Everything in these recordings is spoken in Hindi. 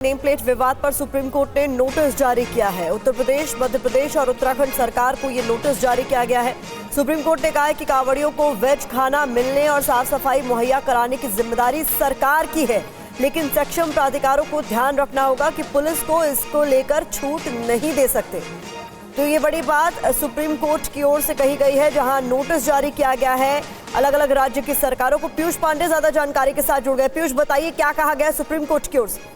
नेम प्लेट विवाद पर सुप्रीम कोर्ट ने नोटिस जारी किया है। उत्तर प्रदेश, मध्य प्रदेश और उत्तराखंड सरकार को ये नोटिस जारी किया गया है। सुप्रीम कोर्ट ने कहा है कि कांवड़ियों को वेज खाना मिलने और साफ सफाई मुहैया कराने की जिम्मेदारी सरकार की है, लेकिन सक्षम प्राधिकारों को ध्यान रखना होगा कि पुलिस को इसको लेकर छूट नहीं दे सकते। तो ये बड़ी बात सुप्रीम कोर्ट की ओर से कही गई है, जहां नोटिस जारी किया गया है अलग अलग राज्य की सरकारों को। पीयूष पांडे ज्यादा जानकारी के साथ जुड़ गए। पीयूष, बताइए क्या कहा गया सुप्रीम कोर्ट की ओर से।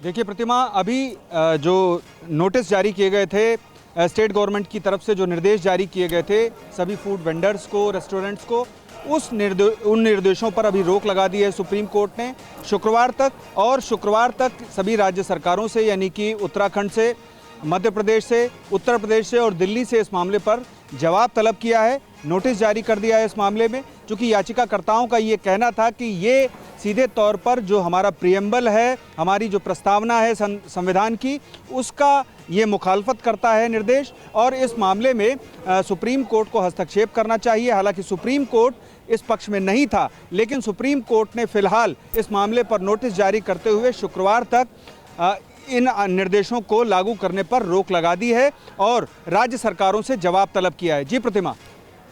देखिए प्रतिमा, अभी जो नोटिस जारी किए गए थे स्टेट गवर्नमेंट की तरफ से, जो निर्देश जारी किए गए थे सभी फूड वेंडर्स को, रेस्टोरेंट्स को, उन निर्देशों पर अभी रोक लगा दी है सुप्रीम कोर्ट ने शुक्रवार तक। और शुक्रवार तक सभी राज्य सरकारों से, यानी कि उत्तराखंड से, मध्य प्रदेश से, उत्तर प्रदेश से और दिल्ली से इस मामले पर जवाब तलब किया है, नोटिस जारी कर दिया है इस मामले में। चूँकि याचिकाकर्ताओं का ये कहना था कि ये सीधे तौर पर जो हमारा प्रियम्बल है, हमारी जो प्रस्तावना है संविधान की, उसका ये मुखालफत करता है निर्देश, और इस मामले में सुप्रीम कोर्ट को हस्तक्षेप करना चाहिए। हालांकि सुप्रीम कोर्ट इस पक्ष में नहीं था, लेकिन सुप्रीम कोर्ट ने फिलहाल इस मामले पर नोटिस जारी करते हुए शुक्रवार तक इन निर्देशों को लागू करने पर रोक लगा दी है और राज्य सरकारों से जवाब तलब किया है। जी प्रतिमा।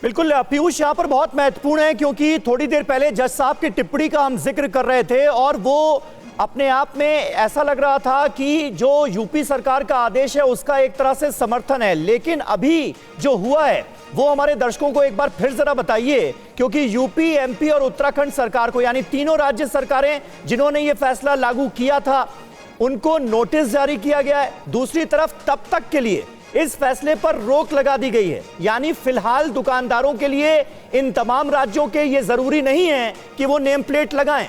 बिल्कुल पीयूष, यहाँ पर बहुत महत्वपूर्ण है क्योंकि थोड़ी देर पहले जज साहब की टिप्पणी का हम जिक्र कर रहे थे और वो अपने आप में ऐसा लग रहा था कि जो यूपी सरकार का आदेश है उसका एक तरह से समर्थन है, लेकिन अभी जो हुआ है वो हमारे दर्शकों को एक बार फिर जरा बताइए, क्योंकि यूपी, एमपी और उत्तराखंड सरकार को, यानी तीनों राज्य सरकारें जिन्होंने ये फैसला लागू किया था, उनको नोटिस जारी किया गया है। दूसरी तरफ तब तक के लिए इस फैसले पर रोक लगा दी गई है, यानी फिलहाल दुकानदारों के लिए इन तमाम राज्यों के ये जरूरी नहीं है कि वो नेम प्लेट लगाएं।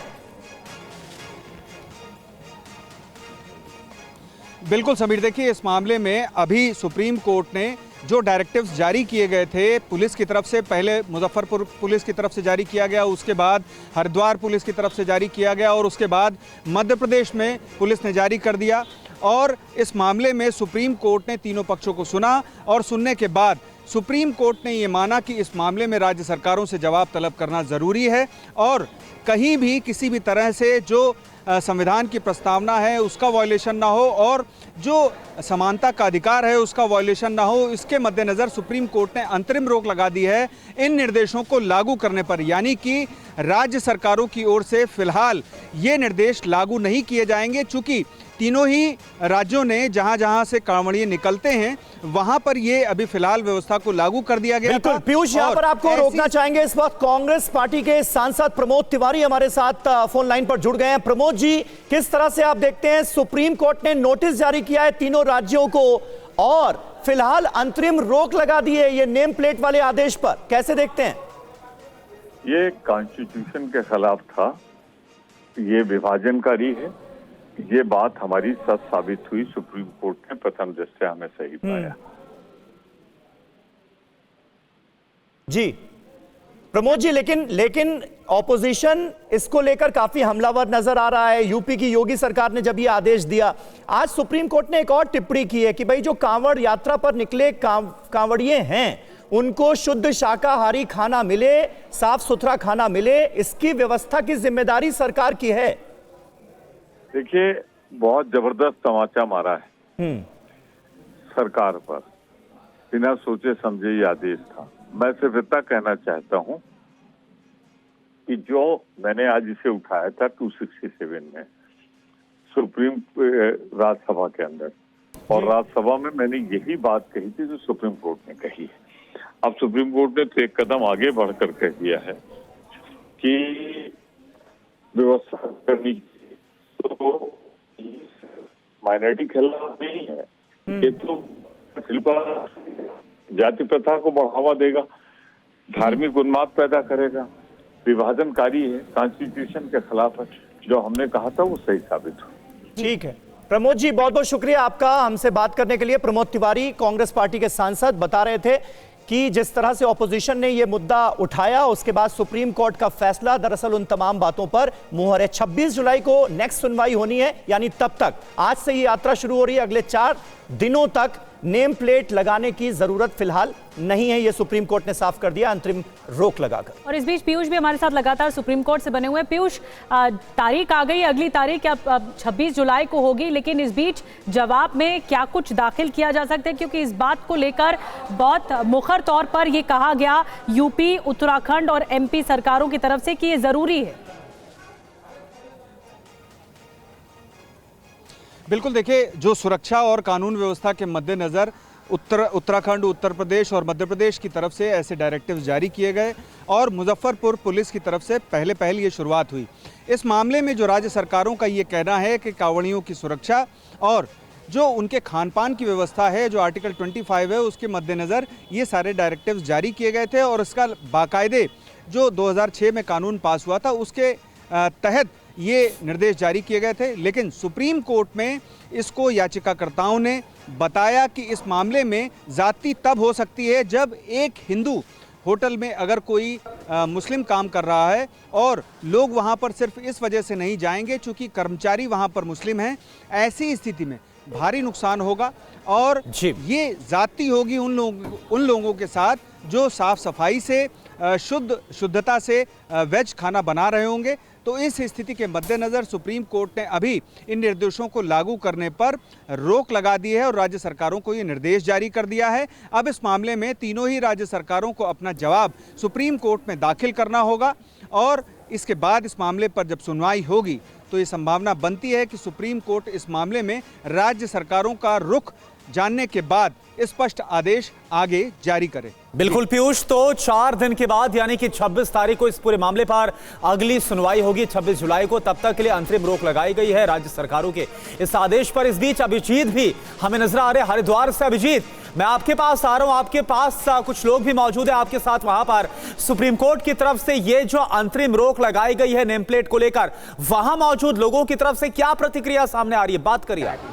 बिल्कुल समीर, देखिए इस मामले में अभी सुप्रीम कोर्ट ने जो डायरेक्टिव्स जारी किए गए थे पुलिस की तरफ से, पहले मुजफ्फरपुर पुलिस की तरफ से जारी किया गया, उसके बाद हरिद्वार पुलिस की तरफ से जारी किया गया और उसके बाद मध्य प्रदेश में पुलिस ने जारी कर दिया। और इस मामले में सुप्रीम कोर्ट ने तीनों पक्षों को सुना और सुनने के बाद सुप्रीम कोर्ट ने ये माना कि इस मामले में राज्य सरकारों से जवाब तलब करना ज़रूरी है और कहीं भी किसी भी तरह से जो संविधान की प्रस्तावना है उसका वायलेशन ना हो और जो समानता का अधिकार है उसका वायलेशन ना हो। इसके मद्देनज़र सुप्रीम कोर्ट ने अंतरिम रोक लगा दी है इन निर्देशों को लागू करने पर, यानी कि राज्य सरकारों की ओर से फिलहाल ये निर्देश लागू नहीं किए जाएंगे, चूँकि तीनों ही राज्यों ने जहां जहां से कांवड़िए निकलते हैं वहां पर ये अभी फिलहाल व्यवस्था को लागू कर दिया गया था। पीयूष, यहां पर आपको रोकना चाहेंगे, इस वक्त कांग्रेस पार्टी के सांसद प्रमोद तिवारी हमारे साथ फोन लाइन पर जुड़ गए हैं। प्रमोद जी, किस तरह से आप देखते हैं, सुप्रीम कोर्ट ने नोटिस जारी किया है तीनों राज्यों को और फिलहाल अंतरिम रोक लगा दी है ये नेम प्लेट वाले आदेश पर, कैसे देखते हैं? ये कॉन्स्टिट्यूशन के खिलाफ था, ये विभाजनकारी है, ये बात हमारी सच साबित हुई। सुप्रीम कोर्ट ने प्रथम दृष्टया हमें सही पाया। जी प्रमोद जी, लेकिन ऑपोजिशन इसको लेकर काफी हमलावर नजर आ रहा है। यूपी की योगी सरकार ने जब ये आदेश दिया, आज सुप्रीम कोर्ट ने एक और टिप्पणी की है कि भाई जो कांवड़ यात्रा पर निकले कांवड़िए हैं उनको शुद्ध शाकाहारी खाना मिले, साफ सुथरा खाना मिले, इसकी व्यवस्था की जिम्मेदारी सरकार की है। देखिए, बहुत जबरदस्त तमाचा मारा है सरकार पर, बिना सोचे समझे ये आदेश था। मैं सिर्फ इतना कहना चाहता हूं कि जो मैंने आज इसे उठाया था 267 में सुप्रीम राज्यसभा के अंदर, और राज्यसभा में मैंने यही बात कही थी जो सुप्रीम कोर्ट ने कही है। अब सुप्रीम कोर्ट ने तो एक कदम आगे बढ़कर कह दिया है कि व्यवस्था करनी तो माइनॉरिटी खिलाफ नहीं है, ये तो जाति प्रथा को बढ़ावा देगा, धार्मिक उन्माद पैदा करेगा, विभाजनकारी है, कॉन्स्टिट्यूशन के खिलाफ है। जो हमने कहा था वो सही साबित हुआ। ठीक है प्रमोद जी, बहुत बहुत शुक्रिया आपका हमसे बात करने के लिए। प्रमोद तिवारी कांग्रेस पार्टी के सांसद बता रहे थे कि जिस तरह से ऑपोजिशन ने यह मुद्दा उठाया उसके बाद सुप्रीम कोर्ट का फैसला, दरअसल उन तमाम बातों पर मुहर है। 26 जुलाई को नेक्स्ट सुनवाई होनी है, यानी तब तक आज से ये यात्रा शुरू हो रही है, अगले 4 दिनों तक नेम प्लेट लगाने की जरूरत फिलहाल नहीं है, यह सुप्रीम कोर्ट ने साफ कर दिया अंतरिम रोक लगाकर। और इस बीच पीयूष भी हमारे साथ लगातार सुप्रीम कोर्ट से बने हुए हैं। पीयूष, तारीख आ गई, अगली तारीख अब 26 जुलाई को होगी, लेकिन इस बीच जवाब में क्या कुछ दाखिल किया जा सकता है, क्योंकि इस बात को लेकर बहुत मुखर तौर पर यह कहा गया यूपी, उत्तराखंड और एमपी सरकारों की तरफ से कि यह जरूरी है। बिल्कुल, देखिए, जो सुरक्षा और कानून व्यवस्था के मद्देनज़र उत्तराखंड, उत्तर प्रदेश और मध्य प्रदेश की तरफ से ऐसे डायरेक्टिव्स जारी किए गए और मुजफ्फरपुर पुलिस की तरफ से पहले ये शुरुआत हुई। इस मामले में जो राज्य सरकारों का ये कहना है कि कांवड़ियों की सुरक्षा और जो उनके खान पान की व्यवस्था है, जो आर्टिकल 25 है, उसके मद्देनज़र ये सारे डायरेक्टिव्स जारी किए गए थे और इसका बाकायदे जो 2006 में कानून पास हुआ था उसके तहत ये निर्देश जारी किए गए थे। लेकिन सुप्रीम कोर्ट में इसको याचिकाकर्ताओं ने बताया कि इस मामले में ज़्यादती तब हो सकती है जब एक हिंदू होटल में अगर कोई मुस्लिम काम कर रहा है और लोग वहाँ पर सिर्फ इस वजह से नहीं जाएंगे चूँकि कर्मचारी वहाँ पर मुस्लिम हैं, ऐसी स्थिति में भारी नुकसान होगा और ये ज़्यादती होगी उन लोगों के साथ जो साफ सफाई से शुद्धता से वेज खाना बना रहे होंगे। तो इस स्थिति के मद्देनज़र सुप्रीम कोर्ट ने अभी इन निर्देशों को लागू करने पर रोक लगा दी है और राज्य सरकारों को ये निर्देश जारी कर दिया है। अब इस मामले में तीनों ही राज्य सरकारों को अपना जवाब सुप्रीम कोर्ट में दाखिल करना होगा और इसके बाद इस मामले पर जब सुनवाई होगी तो ये संभावना बनती है कि सुप्रीम कोर्ट इस मामले में राज्य सरकारों का रुख जानने के बाद स्पष्ट आदेश आगे जारी करे। बिल्कुल पीयूष, तो 4 दिन के बाद यानी कि 26 तारीख को इस पूरे मामले पर अगली सुनवाई होगी 26 जुलाई को। तब तक के लिए अंतरिम रोक लगाई गई है राज्य सरकारों के इस आदेश पर। इस बीच अभिजीत भी हमें नजर आ रहे हैं हरिद्वार से। अभिजीत, मैं आपके पास आ रहा हूं, आपके पास कुछ लोग भी मौजूद है आपके साथ वहां पर। सुप्रीम कोर्ट की तरफ से ये जो अंतरिम रोक लगाई गई है नेम प्लेट को लेकर, वहां मौजूद लोगों की तरफ से क्या प्रतिक्रिया सामने आ रही है, बात करिए आप।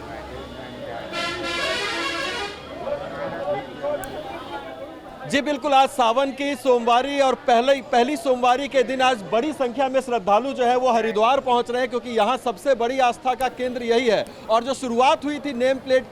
जी बिल्कुल, आज सावन की सोमवारी और पहली सोमवारी के दिन आज बड़ी संख्या में श्रद्धालु जो है वो हरिद्वार पहुंच रहे हैं, क्योंकि यहाँ सबसे बड़ी आस्था का केंद्र यही है। और जो शुरुआत हुई थी नेम प्लेट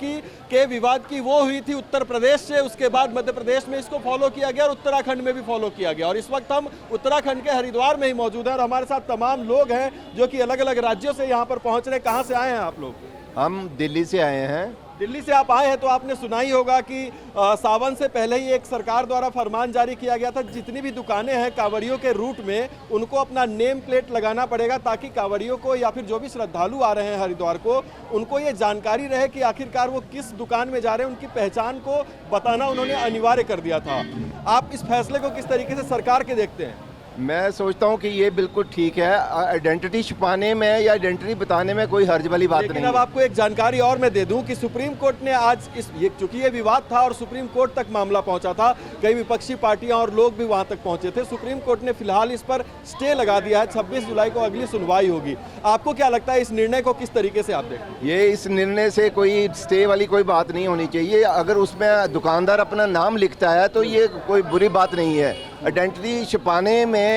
के विवाद की, वो हुई थी उत्तर प्रदेश से, उसके बाद मध्य प्रदेश में इसको फॉलो किया गया और उत्तराखंड में भी फॉलो किया गया। और इस वक्त हम उत्तराखंड के हरिद्वार में ही मौजूद हैं और हमारे साथ तमाम लोग हैं जो कि अलग अलग राज्यों से यहाँ पर पहुँच रहे हैं। कहाँ से आए हैं आप लोग? हम दिल्ली से आए हैं। दिल्ली से आप आए हैं तो आपने सुना ही होगा कि सावन से पहले ही एक सरकार द्वारा फरमान जारी किया गया था, जितनी भी दुकानें हैं कांवड़ियों के रूट में उनको अपना नेम प्लेट लगाना पड़ेगा, ताकि कांवड़ियों को या फिर जो भी श्रद्धालु आ रहे हैं हरिद्वार को, उनको ये जानकारी रहे कि आखिरकार वो किस दुकान में जा रहे हैं। उनकी पहचान को बताना उन्होंने अनिवार्य कर दिया था। आप इस फैसले को किस तरीके से सरकार के देखते हैं? मैं सोचता हूं कि ये बिल्कुल ठीक है। आइडेंटिटी छुपाने में या आइडेंटिटी बताने में कोई हर्ज वाली बात नहीं। लेकिन अब आपको एक जानकारी और मैं दे दूं कि सुप्रीम कोर्ट ने आज चूंकि ये विवाद था और सुप्रीम कोर्ट तक मामला पहुंचा था, कई विपक्षी पार्टियां और लोग भी वहां तक पहुंचे थे। सुप्रीम कोर्ट ने फिलहाल इस पर स्टे लगा दिया है। 26 जुलाई को अगली सुनवाई होगी। आपको क्या लगता है, इस निर्णय को किस तरीके से आप देखते हैं? ये इस निर्णय से कोई स्टे वाली कोई बात नहीं होनी चाहिए। अगर उसमें दुकानदार अपना नाम लिखता है तो ये कोई बुरी बात नहीं है। आइडेंटिटी छुपाने में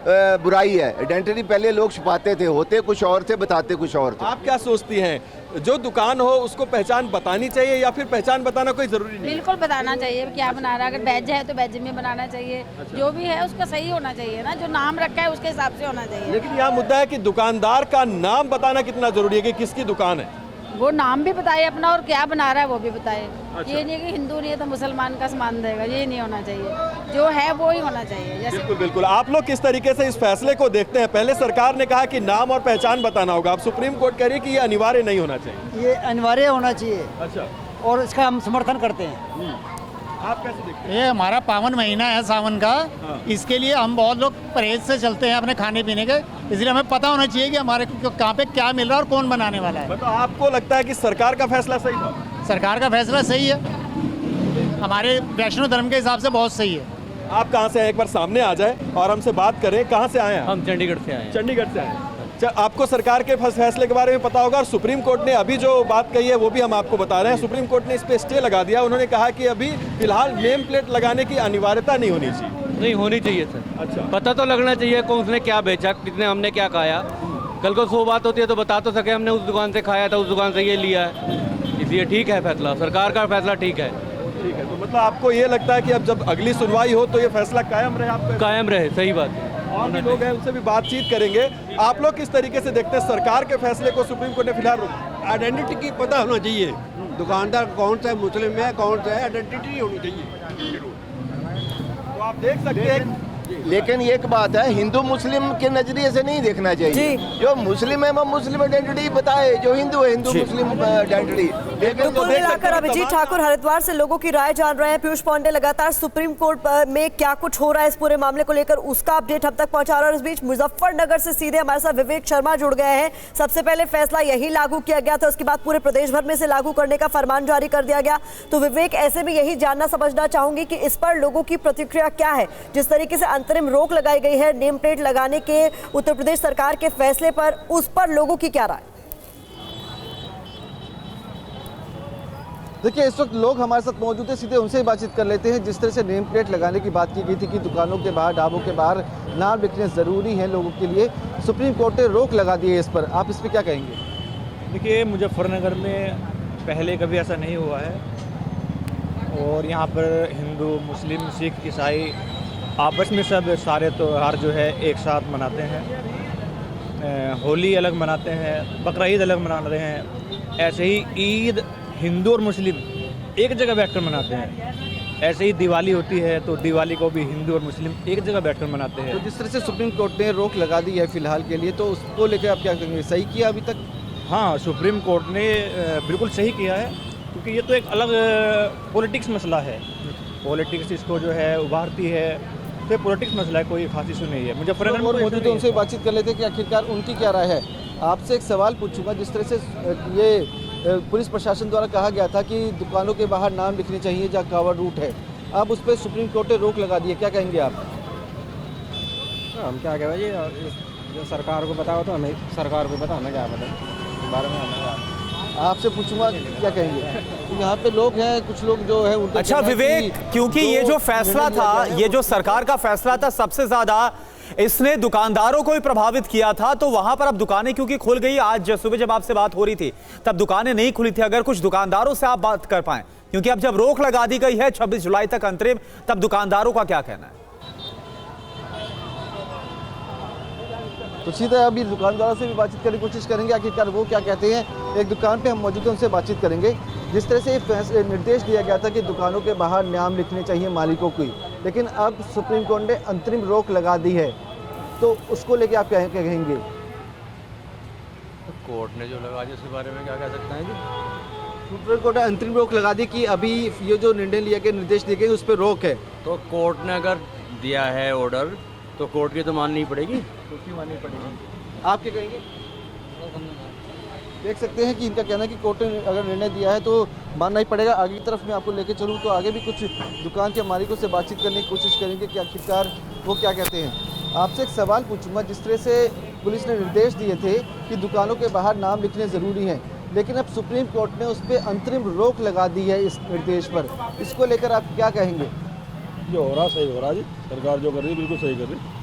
बुराई है। आइडेंटिटी पहले लोग छुपाते थे, होते कुछ और थे, बताते कुछ और थे। आप क्या सोचती हैं, जो दुकान हो उसको पहचान बतानी चाहिए या फिर पहचान बताना कोई जरूरी नहीं? बिल्कुल बताना चाहिए क्या बना रहा है। अगर वेज है तो वेज में बनाना चाहिए। जो भी है उसका सही होना चाहिए ना, जो नाम रखा है उसके हिसाब से होना चाहिए। लेकिन यहाँ मुद्दा है कि दुकानदार का नाम बताना कितना जरूरी है, कि किसकी दुकान है। वो नाम भी बताए अपना और क्या बना रहा है वो भी बताए। ये नहीं कि हिंदू नहीं है तो मुसलमान का सामान देगा, ये नहीं होना चाहिए। जो है वो ही होना चाहिए। जैसे बिल्कुल बिल्कुल। आप लोग किस तरीके से इस फैसले को देखते हैं? पहले सरकार ने कहा कि नाम और पहचान बताना होगा, अब सुप्रीम कोर्ट कह रही है कि ये अनिवार्य नहीं होना चाहिए। ये अनिवार्य होना चाहिए। अच्छा, और इसका हम समर्थन करते हैं। आप कैसे देखते हैं? ये हमारा पावन महीना है सावन का। इसके लिए हम बहुत लोग परहेज से चलते हैं अपने खाने पीने के, इसलिए हमें पता होना चाहिए कि हमारे कहाँ पे क्या मिल रहा है और कौन बनाने वाला है। मतलब आपको लगता है कि सरकार का फैसला सही था? सरकार का फैसला सही है, हमारे वैष्णव धर्म के हिसाब से बहुत सही है। आप कहाँ से आए, एक बार सामने आ जाए और हमसे बात करें। कहाँ से आए हैं? हम चंडीगढ़ से आए हैं। चंडीगढ़ से आए हैं। आपको सरकार के फैसले के बारे में पता होगा और सुप्रीम कोर्ट ने अभी जो बात कही है वो भी हम आपको बता रहे हैं। सुप्रीम कोर्ट ने इस पे स्टे लगा दिया। उन्होंने कहा कि अभी फिलहाल नेम प्लेट लगाने की अनिवार्यता नहीं होनी चाहिए। नहीं होनी चाहिए सर। अच्छा, पता तो लगना चाहिए कौन उसने क्या बेचा, कितने हमने क्या खाया। कल को 100 बात होती है तो बता तो सके हमने उस दुकान से खाया था, उस दुकान से ये लिया है। इसलिए ठीक है फैसला, सरकार का फैसला ठीक है। ठीक है, तो मतलब आपको ये लगता है कि अब जब अगली सुनवाई हो तो ये फैसला कायम रहे आपका? कायम रहे, सही बात है। और भी लोग हैं, उनसे भी बातचीत करेंगे। आप लोग किस तरीके से देखते हैं सरकार के फैसले को? सुप्रीम कोर्ट ने फिलहाल रोका। आइडेंटिटी की पता होना चाहिए, दुकानदार कौन सा है, मुस्लिम है कौन सा है, आइडेंटिटी होनी चाहिए। तो आप देख सकते हैं, लेकिन एक बात है, हिंदू मुस्लिम के नजरिए से नहीं देखना चाहिए। जो मुस्लिम है वो मुस्लिम आइडेंटिटी बताए, जो हिंदू है हिंदू मुस्लिम आइडेंटिटी। लेकिन कुल मिलाकर अभिजीत ठाकुर हरिद्वार से लोगों की राय जान रहे हैं। पीयूष पांडे लगातार सुप्रीम कोर्ट में क्या कुछ हो रहा है इस पूरे मामले को लेकर, उसका अपडेट हम तक पहुंचा रहा है। और इस बीच मुजफ्फरनगर से सीधे हमारे साथ विवेक शर्मा जुड़ गए हैं। सबसे पहले फैसला यही लागू किया गया था, उसके बाद पूरे प्रदेश भर में से लागू करने का फरमान जारी कर दिया गया। तो विवेक, ऐसे में यही जानना समझना चाहूंगी कि इस पर लोगों की प्रतिक्रिया क्या है? जिस तरीके से अंतरिम रोक लगाई गई है नेम प्लेट लगाने के उत्तर प्रदेश सरकार के फैसले पर, उस पर लोगों की क्या राय? देखिए, इस वक्त लोग हमारे साथ मौजूद हैं, सीधे उनसे ही बातचीत कर लेते हैं। जिस तरह से नेम प्लेट लगाने की बात की गई थी कि दुकानों के बाहर, ढाबों के बाहर नाम लिखने ज़रूरी है लोगों के लिए, सुप्रीम कोर्ट ने रोक लगा दी है इस पर, आप इस पर क्या कहेंगे? देखिए, मुजफ्फरनगर में पहले कभी ऐसा नहीं हुआ है और यहाँ पर हिंदू, मुस्लिम, सिख, ईसाई आपस में सब सारे त्यौहार जो है एक साथ मनाते हैं। होली अलग मनाते हैं, बकरा ईद अलग मनाते हैं। ऐसे ही ईद हिंदू और मुस्लिम एक जगह बैठकर मनाते हैं। ऐसे ही दिवाली होती है तो दिवाली को भी हिंदू और मुस्लिम एक जगह बैठकर मनाते हैं। तो जिस तरह से सुप्रीम कोर्ट ने रोक लगा दी है फिलहाल के लिए, तो उसको लेकर आप क्या कहेंगे? सही किया अभी तक? हाँ, सुप्रीम कोर्ट ने बिल्कुल सही किया है, क्योंकि ये तो एक अलग पॉलिटिक्स मसला है। पॉलिटिक्स इसको जो है उभारती है, तो पॉलिटिक्स मसला है, कोई खास इशू नहीं है। मुजफ्फरनगर में मौजूद है, उनसे बातचीत कर लेते हैं कि आखिरकार उनकी क्या राय है। आपसे एक सवाल पूछूंगा, जिस तरह से ये पुलिस प्रशासन द्वारा कहा गया था कि दुकानों के बाहर नाम लिखने चाहिए जहाँ कावड़ रूट है, अब उस पर सुप्रीम कोर्ट ने रोक लगा दी है, क्या कहेंगे आप? हम क्या कहें जी, जो सरकार को बताओ तो हमें सरकार को बताना क्या बताएं बारे में हमें। आपसे पूछूंगा क्या कहेंगे? तो यहाँ पे लोग हैं, कुछ लोग जो है उनका अच्छा विवेक, क्योंकि ये जो फैसला था, ये जो सरकार का फैसला था, सबसे ज्यादा इसने दुकानदारों को ही प्रभावित किया था। तो वहां पर अब दुकानें क्योंकि खुल गई, आज सुबह जब आपसे बात हो रही थी तब दुकानें नहीं खुली थी। अगर कुछ दुकानदारों से आप बात कर पाएं, क्योंकि अब जब रोक लगा दी गई है 26 जुलाई तक अंतरिम, तब दुकानदारों का क्या कहना है? तो सीधे अभी दुकानदारों से भी बातचीत करने की कोशिश करेंगे, आखिरकार वो क्या कहते हैं। एक दुकान पे हम मौजूद हैं, उनसे बातचीत करेंगे। जिस तरह से निर्देश दिया गया था कि दुकानों के बाहर नाम लिखने चाहिए मालिकों की, लेकिन अब सुप्रीम कोर्ट ने अंतरिम रोक लगा दी है, तो उसको लेके आप क्या कहेंगे? कोर्ट ने जो लगा दिया उसके बारे में क्या कह सकते हैं जी? सुप्रीम कोर्ट ने अंतरिम रोक लगा दी कि अभी ये जो निर्णय लिया गया, निर्देश दिए गए, उस पर रोक है। तो कोर्ट ने अगर दिया है ऑर्डर तो कोर्ट की तो माननी पड़ेगी। तो क्यों माननी पड़ेगी? आप क्या कहेंगे? देख सकते हैं कि इनका कहना है कि कोर्ट ने अगर निर्णय दिया है तो मानना ही पड़ेगा। आगे की तरफ मैं आपको लेके चलूँ तो आगे भी कुछ दुकान के मालिकों से बातचीत करने की कोशिश करेंगे कि आखिरकार वो क्या कहते हैं। आपसे एक सवाल पूछूंगा, जिस तरह से पुलिस ने निर्देश दिए थे कि दुकानों के बाहर नाम लिखने ज़रूरी हैं, लेकिन अब सुप्रीम कोर्ट ने उस पर अंतरिम रोक लगा दी है इस निर्देश पर, इसको लेकर आप क्या कहेंगे? जो हो रहा सही हो रहा जी, सरकार जो कर रही है बिल्कुल सही कर रही है।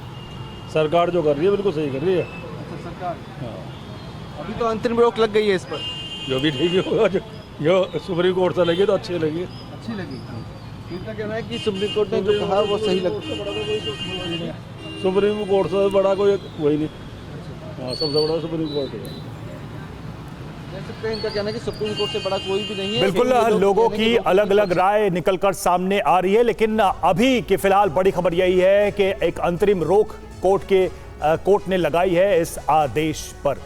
सरकार जो कर रही है बिल्कुल सही कर रही है। अच्छा, सरकार, हाँ, अभी तो अंतरिम रोक लग गई है इस पर। जो भी ठीक होगा, जो सुप्रीम कोर्ट से लगी तो अच्छी लगी। अच्छी लगी। इनका कहना है कि सुप्रीम कोर्ट ने जो कहा वो सही लगा। सुप्रीम कोर्ट से बड़ा कोई वही नहीं। हाँ, सबसे बड़ा सुप्रीम कोर्ट है। इनका कहना है कि सुप्रीम कोर्ट से बड़ा कोई भी नहीं है। बिल्कुल, लोगों की अलग अलग राय निकलकर सामने आ रही है, लेकिन अभी की फिलहाल बड़ी खबर यही है कि एक अंतरिम रोक कोर्ट ने लगाई है इस आदेश पर।